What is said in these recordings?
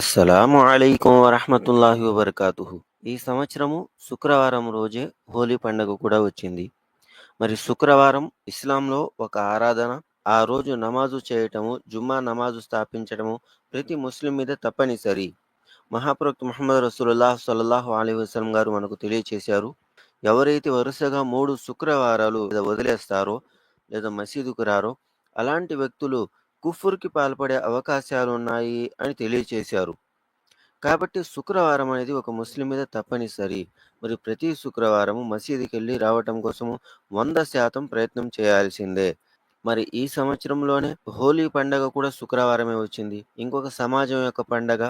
అస్సలాము అలైకుం వరహ్మతుల్లాహి వబర్కాతుహు. ఈ సంవత్సరము శుక్రవారం రోజే హోలీ పండుగ కూడా వచ్చింది. మరి శుక్రవారం ఇస్లాంలో ఒక ఆరాధన. ఆ రోజు నమాజు చేయటము, జుమ్మా నమాజు స్థాపించడము ప్రతి ముస్లిం మీద తప్పనిసరి. మహాప్రవక్త ముహమ్మద్ రసూలుల్లాహ్ సల్లల్లాహు అలైహి వసల్లం గారు మనకు తెలియచేశారు. ఎవరైతే వరుసగా 3 శుక్రవారాలు వదిలేస్తారో లేదా మసీదుకు రారో అలాంటి వ్యక్తులు కుఫ్రుకి పాల్పడే అవకాశాలున్నాయి అని తెలియచేశారు. కాబట్టి శుక్రవారం అనేది ఒక ముస్లిం మీద తప్పనిసరి. మరి ప్రతి శుక్రవారము మసీదుకెళ్ళి రావటం కోసము 100% ప్రయత్నం చేయాల్సిందే. మరి ఈ సంవత్సరంలోనే హోలీ పండగ కూడా శుక్రవారమే వచ్చింది. ఇంకొక సమాజం యొక్క పండగ.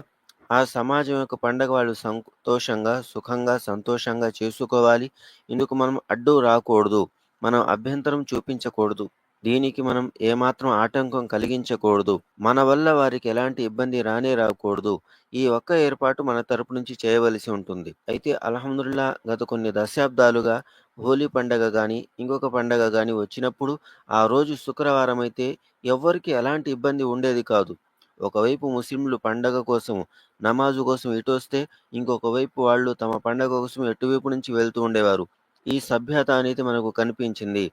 ఆ సమాజం యొక్క పండగ వాళ్ళు సంతోషంగా, సుఖంగా, సంతోషంగా చేసుకోవాలి. ఇందుకు మనం అడ్డు రాకూడదు. మనం అభ్యంతరం చూపించకూడదు. దీనికి మనం ఏమాత్రం ఆటంకం కలిగించకూడదు. మన వల్ల వారికి ఎలాంటి ఇబ్బంది రానే రాకూడదు. ఈ ఒక్క ఏర్పాటు మన తరపు నుంచి చేయవలసి ఉంటుంది. అయితే అల్హమ్దులిల్లా గత కొన్ని దశాబ్దాలుగా హోలీ పండగ గానీ, ఇంకొక పండగ గానీ వచ్చినప్పుడు ఆ రోజు శుక్రవారం అయితే ఎవ్వరికీ ఎలాంటి ఇబ్బంది ఉండేది కాదు. ఒకవైపు ముస్లింలు పండగ కోసం, నమాజు కోసం ఇటొస్తే, ఇంకొక వైపు వాళ్ళు తమ పండగ కోసం ఎటువైపు నుంచి వెళ్తూ ఉండేవారు. ఈ సభ్యత అనేది మనకు కనిపించింది.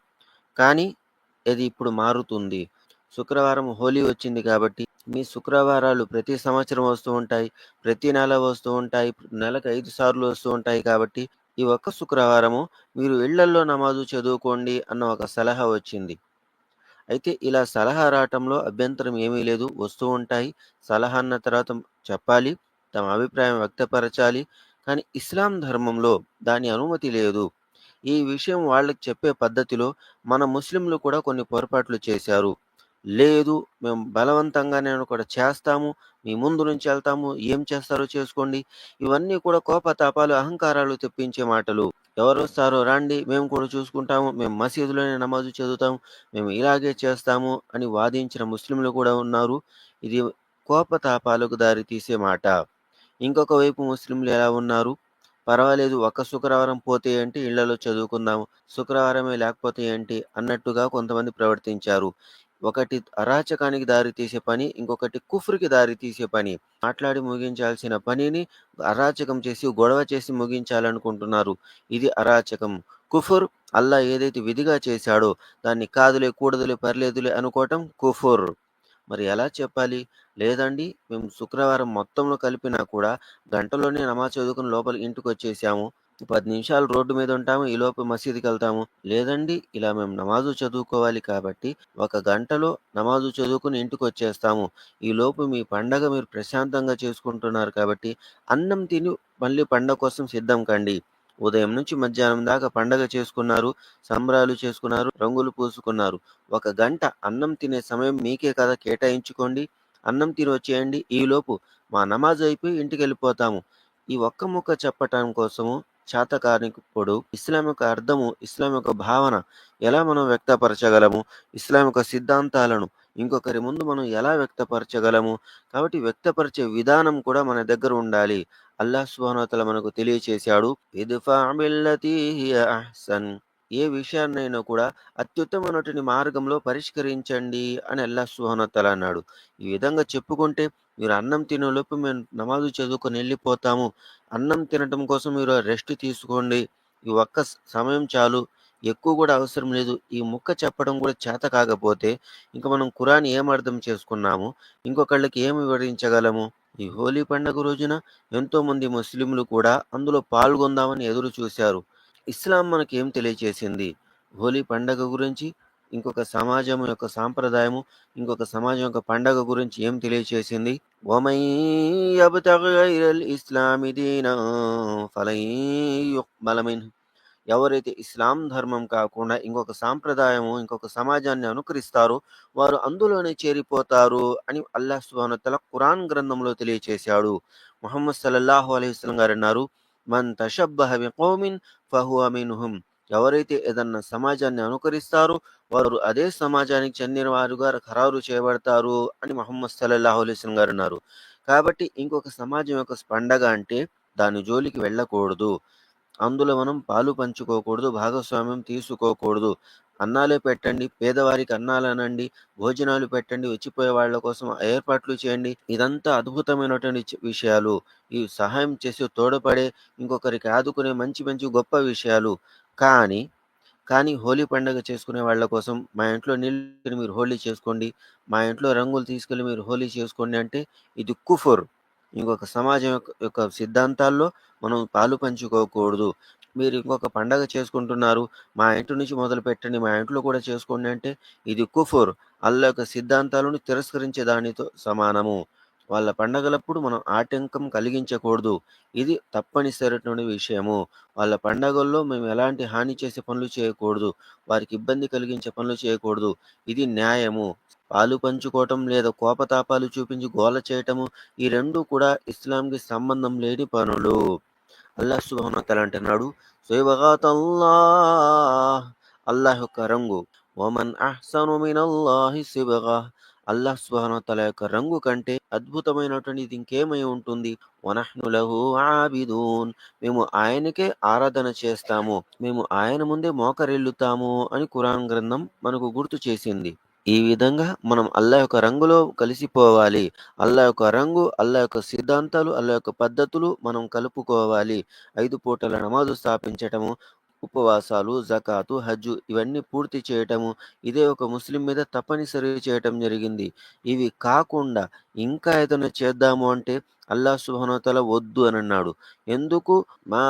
కానీ అది ఇప్పుడు మారుతుంది. శుక్రవారం హోలీ వచ్చింది కాబట్టి, మీ శుక్రవారాలు ప్రతి సంవత్సరం వస్తూ ఉంటాయి. ప్రతి నెల వస్తూ ఉంటాయి. నెలకు 5 సార్లు వస్తూ ఉంటాయి కాబట్టి, ఈ ఒక్క శుక్రవారము మీరు ఇళ్లల్లో నమాజు చదువుకోండి అన్న ఒక సలహా వచ్చింది. అయితే ఇలా సలహా రావటంలో అభ్యంతరం ఏమీ లేదు. వస్తూ ఉంటాయి. సలహా అన్న తర్వాత చెప్పాలి. తమ అభిప్రాయం వ్యక్తపరచాలి. కానీ ఇస్లాం ధర్మంలో దాని అనుమతి లేదు. ఈ విషయం వాళ్ళకి చెప్పే పద్ధతిలో మన ముస్లింలు కూడా కొన్ని పొరపాట్లు చేశారు. లేదు, మేము బలవంతంగా నేను కూడా చేస్తాము. మీ ముందు నుంచి ఎళ్తాము. ఏం చేస్తారో చేసుకోండి. ఇవన్నీ కూడా కోపతాపాలు, అహంకారాలు తెప్పించే మాటలు. ఎవరొస్తారో రండి, మేము కూడా చూసుకుంటాము. మేము మసీదులోనే నమాజు చదువుతాము. మేము ఇలాగే చేస్తాము అని వాదించిన ముస్లింలు కూడా ఉన్నారు. ఇది కోపతాపాలకు దారితీసే మాట. ఇంకొక వైపు ముస్లింలు ఎలా ఉన్నారు? పర్వాలేదు, ఒక్క శుక్రవారం పోతే ఏంటి, ఇళ్లలో చదువుకుందాము. శుక్రవారమే లేకపోతే ఏంటి అన్నట్టుగా కొంతమంది ప్రవర్తించారు. ఒకటి అరాచకానికి దారితీసే పని, ఇంకొకటి కుఫ్రుకి దారితీసే పని. మాట్లాడి ముగించాల్సిన పనిని అరాచకం చేసి, గొడవ చేసి ముగించాలనుకుంటున్నారు. ఇది అరాచకం. కుఫుర్, అల్లా ఏదైతే విధిగా చేశాడో దాన్ని కాదులే, కూడదులే, పర్లేదులే అనుకోవటం కుఫుర్. మరి ఎలా చెప్పాలి? లేదండి, మేము శుక్రవారం మొత్తంలో కలిపినా కూడా గంటలోనే నమాజ్ చదువుకొని లోపల ఇంటికొచ్చేసాము. 10 నిమిషాలు రోడ్డు మీద ఉంటాము. ఈలోపు మసీదుకెళ్తాము. లేదండి, ఇలా మేము నమాజు చదువుకోవాలి కాబట్టి ఒక గంటలో నమాజు చదువుకొని ఇంటికొచ్చేస్తాము. ఈలోపు మీ పండగ మీరు ప్రశాంతంగా చేసుకుంటున్నారు కాబట్టి అన్నం తిని మళ్ళీ పండగ కోసం సిద్ధం కండి. ఉదయం నుంచి మధ్యాహ్నం దాకా పండగ చేసుకున్నారు, సంబరాలు చేసుకున్నారు, రంగులు పూసుకున్నారు. ఒక గంట అన్నం తినే సమయం మీకే కదా కేటాయించుకోండి. అన్నం తిని వచ్చేయండి. ఈలోపు మా నమాజ్ అయిపోయి ఇంటికెళ్ళిపోతాము. ఈ ఒక్క ముక్క చెప్పటం కోసము చేతకానిప్పుడు ఇస్లాం యొక్క అర్థము, ఇస్లాం యొక్క భావన ఎలా మనం వ్యక్తపరచగలము? ఇస్లాం యొక్క సిద్ధాంతాలను ఇంకొకరి ముందు మనం ఎలా వ్యక్తపరచగలము? కాబట్టి వ్యక్తపరిచే విధానం కూడా మన దగ్గర ఉండాలి. అల్లాహ్ సుబ్హానహు వ తఆలా మనకు తెలియచేశాడు. ఇద్ఫా బిల్లతీ హియ అహ్సన్. ఏ విషయాన్నైనా కూడా అత్యుత్తమైనటువంటి మార్గంలో పరిష్కరించండి అని అల్లాహ్ సుబ్హానహు వ తఆలా అన్నాడు. ఈ విధంగా చెప్పుకుంటే మీరు అన్నం తినేలోపు మేము నమాజు చదువుకొని వెళ్ళిపోతాము. అన్నం తినటం కోసం మీరు రెస్ట్ తీసుకోండి. ఈ ఒక్క సమయం చాలు. ఎక్కువ కూడా అవసరం లేదు. ఈ ముక్క చెప్పడం కూడా చేత కాకపోతే ఇంక మనం ఖురాన్ ఏం అర్థం చేసుకున్నాము? ఇంకొకళ్ళకి ఏమి వివరించగలము? ఈ హోలీ పండుగ రోజున ఎంతోమంది ముస్లింలు కూడా అందులో పాల్గొందామని ఎదురు చూశారు. ఇస్లాం మనకేం తెలియచేసింది? హోలీ పండగ గురించి, ఇంకొక సమాజం యొక్క సాంప్రదాయము, ఇంకొక సమాజం యొక్క పండగ గురించి ఏం తెలియచేసింది? وَمَن يَبْتَغِ غَيْرَ الْإِسْلَامِ دِينًا فَلَن يُقْبَلَ مِنْهُ. ఎవరైతే ఇస్లాం ధర్మం కాకుండా ఇంకొక సాంప్రదాయము, ఇంకొక సమాజాన్ని అనుకరిస్తారో వారు అందులోనే చేరిపోతారు అని అల్లాహ్ సుబ్హానహు వ తఆలా ఖురాన్ గ్రంథంలో తెలియచేశాడు. ముహమ్మద్ సల్లల్లాహు అలైహి వసల్లం గారన్నారు, మన్ తషబ్బహ బికౌమిన్ ఫహువ మిన్హుం. ఎవరైతే ఏదన్నా సమాజాన్ని అనుకరిస్తారో వారు అదే సమాజానికి చెందిన వారుగా ఖరారు చేయబడతారు అని ముహమ్మద్ సల్లల్లాహు అలైహి వసల్లం గారన్నారు. కాబట్టి ఇంకొక సమాజం యొక్క పండగ అంటే దాని జోలికి వెళ్ళకూడదు. అందులో మనం పాలు పంచుకోకూడదు, భాగస్వామ్యం తీసుకోకూడదు. అన్నాలే పెట్టండి, పేదవారికి అన్నాలనండి, భోజనాలు పెట్టండి, వచ్చిపోయే వాళ్ళ కోసం ఏర్పాట్లు చేయండి. ఇదంతా అద్భుతమైనటువంటి విషయాలు. ఈ సహాయం చేసి తోడ్పడే, ఇంకొకరికి ఆదుకునే మంచి మంచి గొప్ప విషయాలు. కానీ హోలీ పండగ చేసుకునే వాళ్ళ కోసం మా ఇంట్లో నీళ్ళు మీరు హోలీ చేసుకోండి, మా ఇంట్లో రంగులు తీసుకెళ్ళి మీరు హోలీ చేసుకోండి అంటే ఇది కుఫర్. ఇంకొక సమాజం యొక్క సిద్ధాంతాల్లో మనం పాలు పంచుకోకూడదు. మీరు ఇంకొక పండగ చేసుకుంటున్నారు, మా ఇంటి నుంచి మొదలుపెట్టండి, మా ఇంట్లో కూడా చేసుకోండి అంటే ఇది కుఫర్. అల్లా యొక్క సిద్ధాంతాలను తిరస్కరించే దానితో సమానము. వాళ్ళ పండగలప్పుడు మనం ఆటంకం కలిగించకూడదు. ఇది తప్పనిసరైనటువంటి విషయము. వాళ్ళ పండగల్లో మేము ఎలాంటి హాని చేసే పనులు చేయకూడదు. వారికి ఇబ్బంది కలిగించే పనులు చేయకూడదు. ఇది న్యాయము. పాలు పంచుకోవటం లేదా కోపతాపాలు చూపించి గోల చేయటము ఈ 2 కూడా ఇస్లాంకి సంబంధం లేని పనులు. అల్లాహ్ సుబ్హానహు వ తఆలా అంటున్నాడు, సిబ్గతల్లాహ్, అల్లాహ్ యొక్క రంగు. వమన్ అహ్సను మినల్లాహి సిబ్గహ్, అల్లాహ్ సుబ్హానహు వ తఆలా యొక్క రంగు కంటే అద్భుతమైనటువంటిది ఇంకేమై ఉంటుంది. వనహ్ను లహు ఆబిదూన్, మేము ఆయనకే ఆరాధన చేస్తాము, మేము ఆయన ముందే మోకరిల్లుతాము అని ఖురాన్ గ్రంథం మనకు గుర్తు చేసింది. ఈ విధంగా మనం అల్లా యొక్క రంగులో కలిసిపోవాలి. అల్లా యొక్క రంగు, అల్లా యొక్క సిద్ధాంతాలు, అల్లా యొక్క పద్ధతులు మనం కలుపుకోవాలి. 5 పూటల నమాజు స్థాపించటము, ఉపవాసాలు, జకాతు, హజ్జు ఇవన్నీ పూర్తి చేయటము, ఇదే ఒక ముస్లిం మీద తప్పనిసరి చేయటం జరిగింది. ఇవి కాకుండా ఇంకా ఏదైనా చేద్దాము అంటే అల్లాహ్ సుబ్హానహు వ తఆలా వద్దు అనన్నాడు. ఎందుకు? మా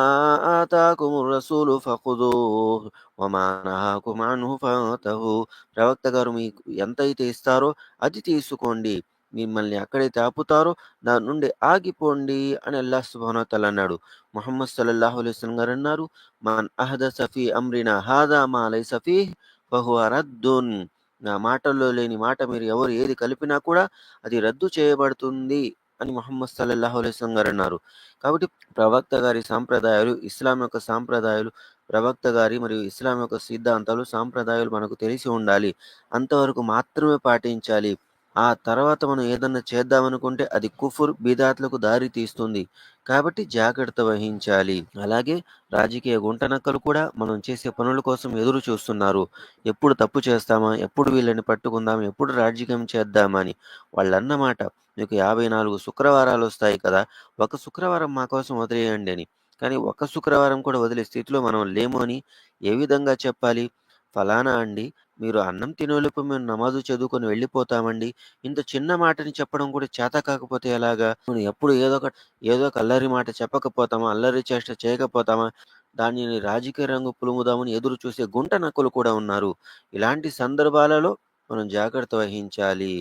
ఆతాకుముర్ రసూలు ఫఖుదూహ్ వమా నహాకుం అన్హు ఫంతహు, ప్రవక్త గారు మీకు ఎంతైతే ఇస్తారో అది తీసుకోండి, మిమ్మల్ని ఎక్కడైతే ఆపుతారో దాని నుండి ఆగిపోండి అని అల్లాహ్ సుబ్హానహు వ తఆలా అన్నాడు. ముహమ్మద్ సల్లల్లాహు అలైహి వసల్లం గారు అన్నారు, మన్ అహదస ఫీ అమ్రినా హాదా మా లైస ఫీహ్ ఫహువ రద్దున్, నా మాటల్లో లేని మాట మీరు ఎవరు ఏది కలిపినా కూడా అది రద్దు చేయబడుతుంది అని ముహమ్మద్ సల్లల్లాహు అలైహి వసల్లం గారు అన్నారు. కాబట్టి ప్రవక్త గారి సాంప్రదాయాలు, ఇస్లాం యొక్క సాంప్రదాయాలు, ప్రవక్త గారి మరియు ఇస్లాం యొక్క సిద్ధాంతాలు, సాంప్రదాయాలు మనకు తెలిసి ఉండాలి. అంతవరకు మాత్రమే పాటించాలి. ఆ తర్వాత మనం ఏదన్నా చేద్దామనుకుంటే అది కుఫుర్, బిదాత్లకు దారి తీస్తుంది. కాబట్టి జాగ్రత్త వహించాలి. అలాగే రాజకీయ గుంటనక్కలు కూడా మనం చేసే పనుల కోసం ఎదురు చూస్తున్నారు. ఎప్పుడు తప్పు చేస్తామా? ఎప్పుడు వీళ్ళని పట్టుకుందాం? ఎప్పుడు రాజకీయం చేద్దామా అని. వాళ్ళన్నమాట, మీకు 54 శుక్రవారాలొస్తాయి కదా! ఒక శుక్రవారం మా కోసం వదిలేయండి అని. కానీ ఒక్క శుక్రవారం కూడా వదిలే స్థితిలో మనం లేము అని ఏ విధంగా చెప్పాలి? ఫలానా అండి, మీరు అన్నం తినేలోపు మేము నమాజు చదువుకొని వెళ్ళిపోతామండి. ఇంత చిన్న మాటని చెప్పడం కూడా చేత కాకపోతే ఎలాగా? మనం ఎప్పుడు ఏదో ఒక అల్లరి మాట చెప్పకపోతామా? అల్లరి చేష్ట చేయకపోతామా? దానిని రాజకీయ రంగు పులుముదామని ఎదురు చూసే గుంట నక్కలు కూడా ఉన్నారు. ఇలాంటి సందర్భాలలో మనం జాగ్రత్త వహించాలి.